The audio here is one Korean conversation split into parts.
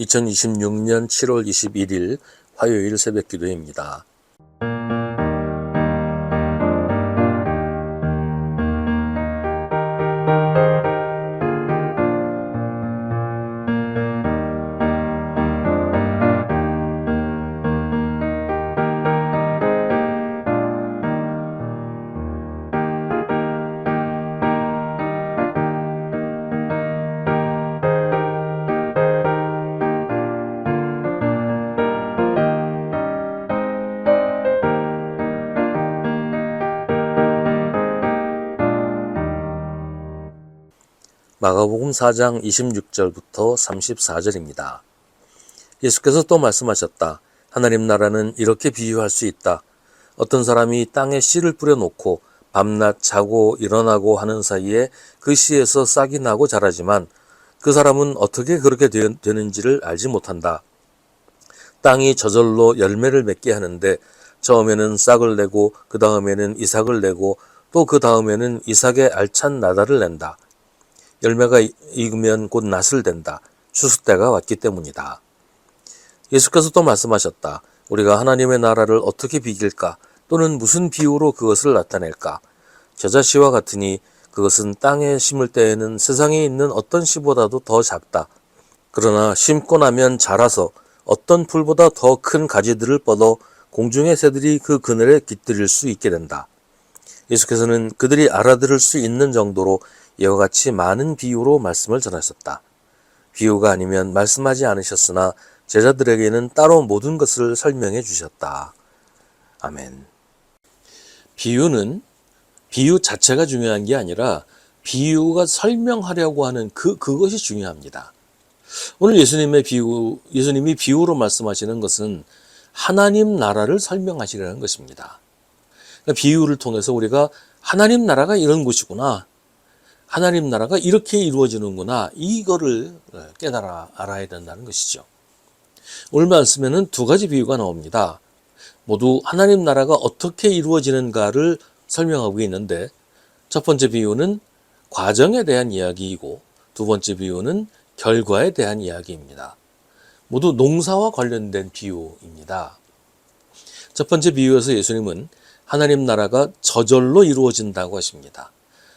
2026년 7월 21일 화요일 새벽 기도입니다. 마가복음 4장 26절부터 34절입니다. 예수께서 또 말씀하셨다. 하나님 나라는 이렇게 비유할 수 있다. 어떤 사람이 땅에 씨를 뿌려놓고 밤낮 자고 일어나고 하는 사이에 그 씨에서 싹이 나고 자라지만 그 사람은 어떻게 그렇게 되는지를 알지 못한다. 땅이 저절로 열매를 맺게 하는데 처음에는 싹을 내고 그 다음에는 이삭을 내고 또 그 다음에는 이삭의 알찬 나달을 낸다. 열매가 익으면 곧 낫을 댄다. 추수 때가 왔기 때문이다. 예수께서 또 말씀하셨다. 우리가 하나님의 나라를 어떻게 비길까? 또는 무슨 비유로 그것을 나타낼까? 겨자씨와 같으니 그것은 땅에 심을 때에는 세상에 있는 어떤 씨보다도 더 작다. 그러나 심고 나면 자라서 어떤 풀보다 더 큰 가지들을 뻗어 공중의 새들이 그 그늘에 깃들일 수 있게 된다. 예수께서는 그들이 알아들을 수 있는 정도로 이와 같이 많은 비유로 말씀을 전하셨다. 비유가 아니면 말씀하지 않으셨으나 제자들에게는 따로 모든 것을 설명해 주셨다. 아멘. 비유는 비유 자체가 중요한 게 아니라 비유가 설명하려고 하는 그것이 중요합니다. 오늘 예수님이 비유로 말씀하시는 것은 하나님 나라를 설명하시려는 것입니다. 그러니까 비유를 통해서 우리가 하나님 나라가 이런 곳이구나. 하나님 나라가 이렇게 이루어지는구나. 이거를 알아야 된다는 것이죠. 오늘 말씀에는 두 가지 비유가 나옵니다. 모두 하나님 나라가 어떻게 이루어지는가를 설명하고 있는데 첫 번째 비유는 과정에 대한 이야기이고 두 번째 비유는 결과에 대한 이야기입니다. 모두 농사와 관련된 비유입니다. 첫 번째 비유에서 예수님은 하나님 나라가 저절로 이루어진다고 하십니다.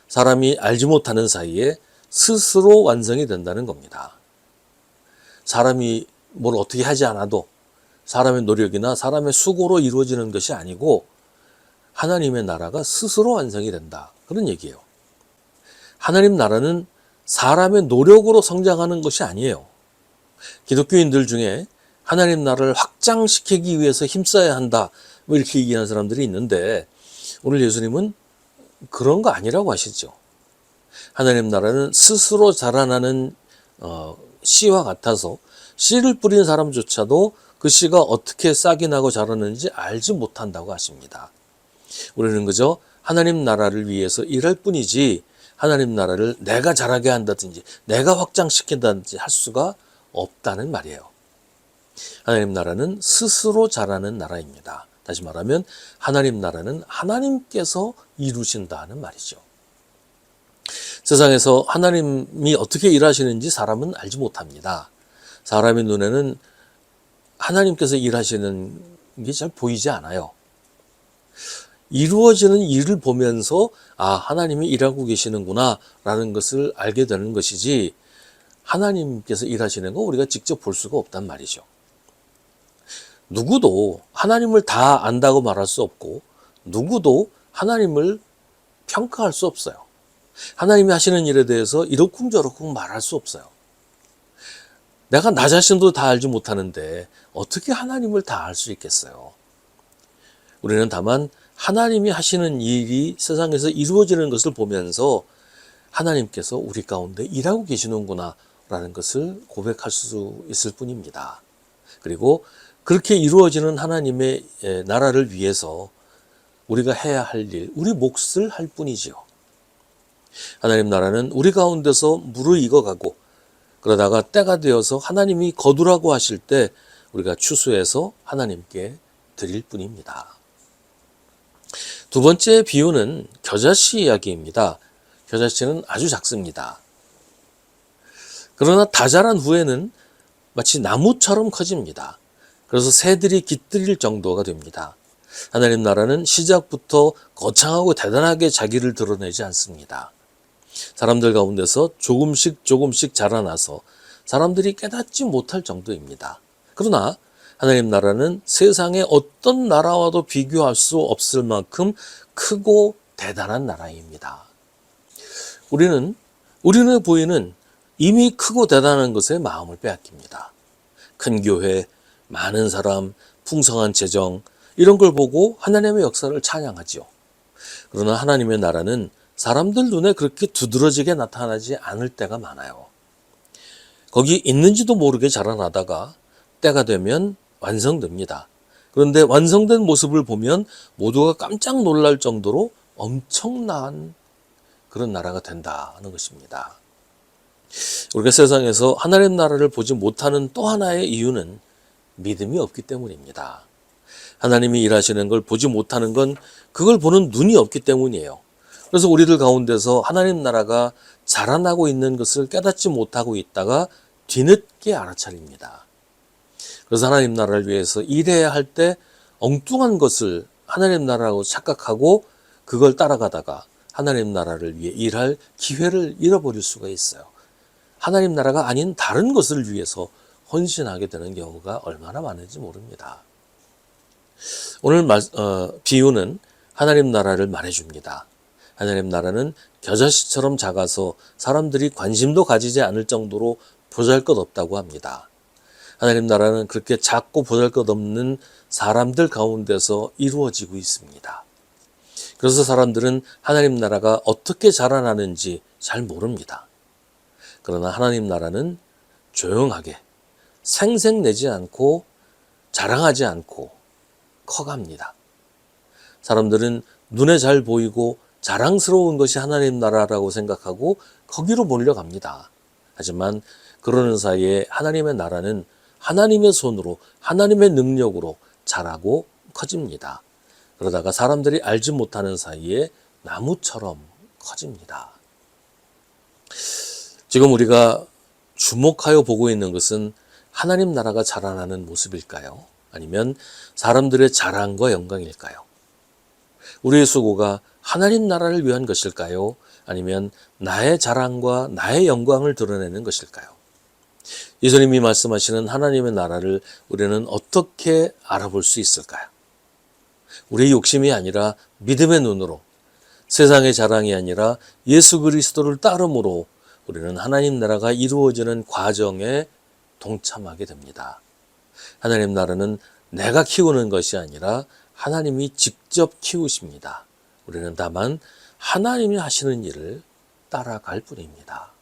사람이 알지 못하는 사이에 스스로 완성이 된다는 겁니다. 사람이 뭘 어떻게 하지 않아도 사람의 노력이나 사람의 수고로 이루어지는 것이 아니고 하나님의 나라가 스스로 완성이 된다. 그런 얘기예요. 하나님 나라는 사람의 노력으로 성장하는 것이 아니에요. 기독교인들 중에 하나님 나라를 확장시키기 위해서 힘써야 한다. 뭐 이렇게 얘기하는 사람들이 있는데 오늘 예수님은 그런 거 아니라고 하시죠. 하나님 나라는 스스로 자라나는 씨와 같아서 씨를 뿌린 사람조차도 그 씨가 어떻게 싹이 나고 자라는지 알지 못한다고 하십니다. 우리는 그저 하나님 나라를 위해서 일할 뿐이지 하나님 나라를 내가 자라게 한다든지 내가 확장시킨다든지 할 수가 없다는 말이에요. 하나님 나라는 스스로 자라는 나라입니다. 다시 말하면 하나님 나라는 하나님께서 이루신다는 말이죠. 세상에서 하나님이 어떻게 일하시는지 사람은 알지 못합니다. 사람의 눈에는 하나님께서 일하시는 게 잘 보이지 않아요. 이루어지는 일을 보면서 하나님이 일하고 계시는구나 라는 것을 알게 되는 것이지 하나님께서 일하시는 거 우리가 직접 볼 수가 없단 말이죠. 누구도 하나님을 다 안다고 말할 수 없고 누구도 하나님을 평가할 수 없어요. 하나님이 하시는 일에 대해서 이러쿵저러쿵 말할 수 없어요. 내가 나 자신도 다 알지 못하는데 어떻게 하나님을 다 알 수 있겠어요? 우리는 다만 하나님이 하시는 일이 세상에서 이루어지는 것을 보면서 하나님께서 우리 가운데 일하고 계시는구나 라는 것을 고백할 수 있을 뿐입니다. 그리고 그렇게 이루어지는 하나님의 나라를 위해서 우리가 해야 할 일, 우리 몫을 할 뿐이지요. 하나님 나라는 우리 가운데서 무르익어가고 그러다가 때가 되어서 하나님이 거두라고 하실 때 우리가 추수해서 하나님께 드릴 뿐입니다. 두 번째 비유는 겨자씨 이야기입니다. 겨자씨는 아주 작습니다. 그러나 다 자란 후에는 마치 나무처럼 커집니다. 그래서 새들이 깃들일 정도가 됩니다. 하나님 나라는 시작부터 거창하고 대단하게 자기를 드러내지 않습니다. 사람들 가운데서 조금씩 자라나서 사람들이 깨닫지 못할 정도입니다. 그러나 하나님 나라는 세상의 어떤 나라와도 비교할 수 없을 만큼 크고 대단한 나라입니다. 우리는 보이는 이미 크고 대단한 것에 마음을 빼앗깁니다. 큰 교회, 많은 사람, 풍성한 재정, 이런 걸 보고 하나님의 역사를 찬양하지요. 그러나 하나님의 나라는 사람들 눈에 그렇게 두드러지게 나타나지 않을 때가 많아요. 거기 있는지도 모르게 자라나다가 때가 되면 완성됩니다. 그런데 완성된 모습을 보면 모두가 깜짝 놀랄 정도로 엄청난 그런 나라가 된다는 것입니다. 우리가 세상에서 하나님 나라를 보지 못하는 또 하나의 이유는 믿음이 없기 때문입니다. 하나님이 일하시는 걸 보지 못하는 건 그걸 보는 눈이 없기 때문이에요. 그래서 우리들 가운데서 하나님 나라가 자라나고 있는 것을 깨닫지 못하고 있다가 뒤늦게 알아차립니다. 그래서 하나님 나라를 위해서 일해야 할 때 엉뚱한 것을 하나님 나라라고 착각하고 그걸 따라가다가 하나님 나라를 위해 일할 기회를 잃어버릴 수가 있어요. 하나님 나라가 아닌 다른 것을 위해서 헌신하게 되는 경우가 얼마나 많은지 모릅니다. 오늘 비유는 하나님 나라를 말해줍니다. 하나님 나라는 겨자씨처럼 작아서 사람들이 관심도 가지지 않을 정도로 보잘것없다고 합니다. 하나님 나라는 그렇게 작고 보잘것없는 사람들 가운데서 이루어지고 있습니다. 그래서 사람들은 하나님 나라가 어떻게 자라나는지 잘 모릅니다. 그러나 하나님 나라는 조용하게 생색내지 않고 자랑하지 않고 커갑니다. 사람들은 눈에 잘 보이고 자랑스러운 것이 하나님 나라라고 생각하고 거기로 몰려갑니다. 하지만 그러는 사이에 하나님의 나라는 하나님의 손으로 하나님의 능력으로 자라고 커집니다. 그러다가 사람들이 알지 못하는 사이에 나무처럼 커집니다. 지금 우리가 주목하여 보고 있는 것은 하나님 나라가 자라나는 모습일까요? 아니면 사람들의 자랑과 영광일까요? 우리의 수고가 하나님 나라를 위한 것일까요? 아니면 나의 자랑과 나의 영광을 드러내는 것일까요? 예수님이 말씀하시는 하나님의 나라를 우리는 어떻게 알아볼 수 있을까요? 우리의 욕심이 아니라 믿음의 눈으로, 세상의 자랑이 아니라 예수 그리스도를 따름으로 우리는 하나님 나라가 이루어지는 과정에 동참하게 됩니다. 하나님 나라는 내가 키우는 것이 아니라 하나님이 직접 키우십니다. 우리는 다만 하나님이 하시는 일을 따라갈 뿐입니다.